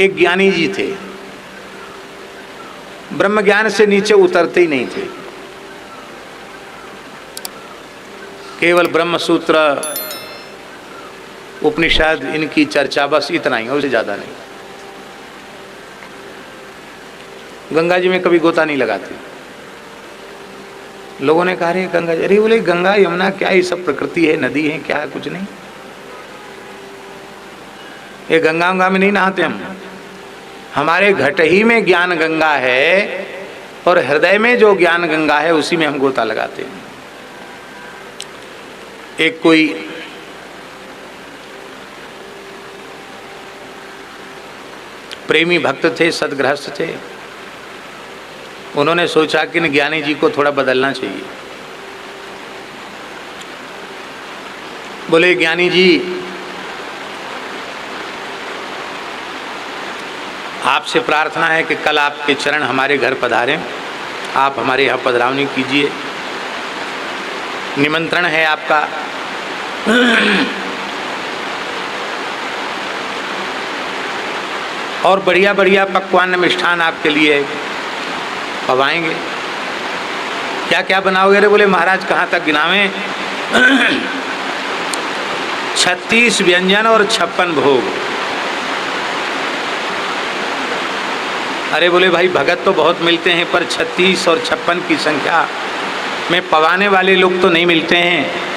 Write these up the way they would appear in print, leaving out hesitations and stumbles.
एक ज्ञानी जी थे, ब्रह्म ज्ञान से नीचे उतरते ही नहीं थे। केवल ब्रह्म सूत्र, उपनिषद, इनकी चर्चा, बस इतना ही, उससे ज्यादा नहीं। गंगा जी में कभी गोता नहीं लगाते। लोगों ने कहा, अरे गंगा जी, अरे बोले गंगा यमुना क्या, ये सब प्रकृति है, नदी है, क्या कुछ नहीं। ये गंगा में नहीं नहाते हम। हमारे घट ही में ज्ञान गंगा है, और हृदय में जो ज्ञान गंगा है उसी में हम गोता लगाते हैं। एक कोई प्रेमी भक्त थे, सदगृहस्थ थे, उन्होंने सोचा कि ज्ञानी जी को थोड़ा बदलना चाहिए। बोले, ज्ञानी जी आपसे प्रार्थना है कि कल आपके चरण हमारे घर पधारें, आप हमारे यहाँ पधरावनी कीजिए, निमंत्रण है आपका। और बढ़िया बढ़िया पकवान मिष्ठान आपके लिए पवाएंगे। क्या क्या बनाओगे? अरे बोले महाराज कहाँ तक गिनावें? 36 व्यंजन और 56 भोग। अरे बोले भाई भगत तो बहुत मिलते हैं, पर 36 और 56 की संख्या में पवाने वाले लोग तो नहीं मिलते हैं।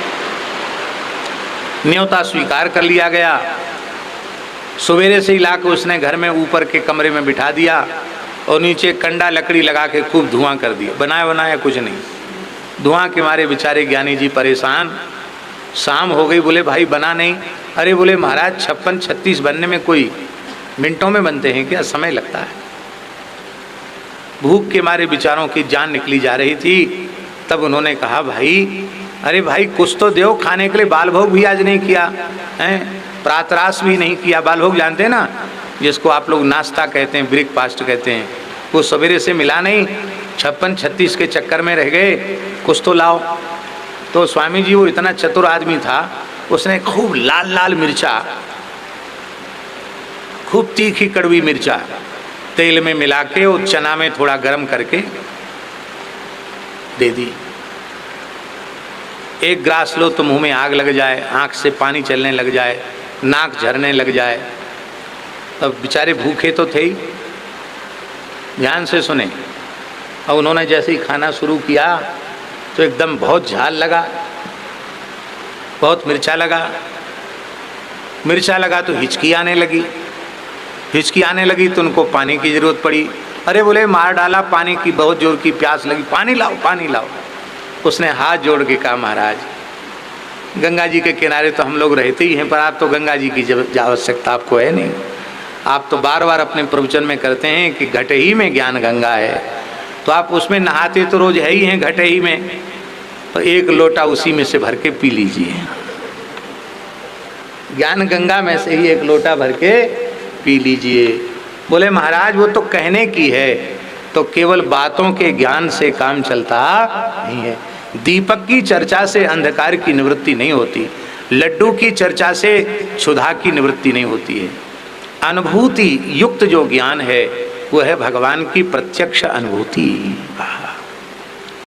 न्योता स्वीकार कर लिया गया। सवेरे से ही लाकर उसने घर में ऊपर के कमरे में बिठा दिया और नीचे कंडा लकड़ी लगा के खूब धुआं कर दिया। बनाया बनाया कुछ नहीं, धुआं के मारे बेचारे ज्ञानी जी परेशान। शाम हो गई, बोले भाई बना नहीं। अरे बोले महाराज 56-36 बनने में कोई मिनटों में बनते हैं क्या, समय लगता है। भूख के मारे बेचारों की जान निकली जा रही थी। तब उन्होंने कहा, भाई अरे भाई कुछ तो दो खाने के लिए। बाल भोग भी आज नहीं किया है, प्रातराश भी नहीं किया। बाल भोग जानते हैं ना, जिसको आप लोग नाश्ता कहते हैं, ब्रेकफास्ट कहते हैं, वो सवेरे से मिला नहीं, 56-36 के चक्कर में रह गए। कुछ तो लाओ। तो स्वामी जी वो इतना चतुर आदमी था, उसने खूब लाल लाल मिर्चा, खूब तीखी कड़वी मिर्चा तेल में मिला के और चना में थोड़ा गर्म करके दे दी। एक ग्रास लो तो मुंह में आग लग जाए, आंख से पानी चलने लग जाए, नाक झरने लग जाए। तब बेचारे भूखे तो थे ही। ध्यान से सुने। और उन्होंने जैसे ही खाना शुरू किया तो एकदम बहुत झाल लगा, बहुत मिर्चा लगा। मिर्चा लगा तो हिचकी आने लगी। हिचकी आने लगी तो उनको पानी की जरूरत पड़ी। अरे बोले मार डाला पानी की, बहुत जोर की प्यास लगी, पानी लाओ पानी लाओ। उसने हाथ जोड़ के कहा, महाराज गंगा जी के किनारे तो हम लोग रहते ही हैं, पर आप तो गंगा जी की आवश्यकता आपको है नहीं। आप तो बार बार अपने प्रवचन में करते हैं कि घटे ही में ज्ञान गंगा है, तो आप उसमें नहाते तो रोज है ही हैं घटे ही में, तो एक लोटा उसी में से भर के पी लीजिए। ज्ञान गंगा में से ही एक लोटा भर के पी लीजिए। बोले महाराज वो तो कहने की है, तो केवल बातों के ज्ञान से काम चलता नहीं है। दीपक की चर्चा से अंधकार की निवृत्ति नहीं होती, लड्डू की चर्चा से क्षुधा की निवृत्ति नहीं होती है। अनुभूति युक्त जो ज्ञान है वो है भगवान की प्रत्यक्ष अनुभूति।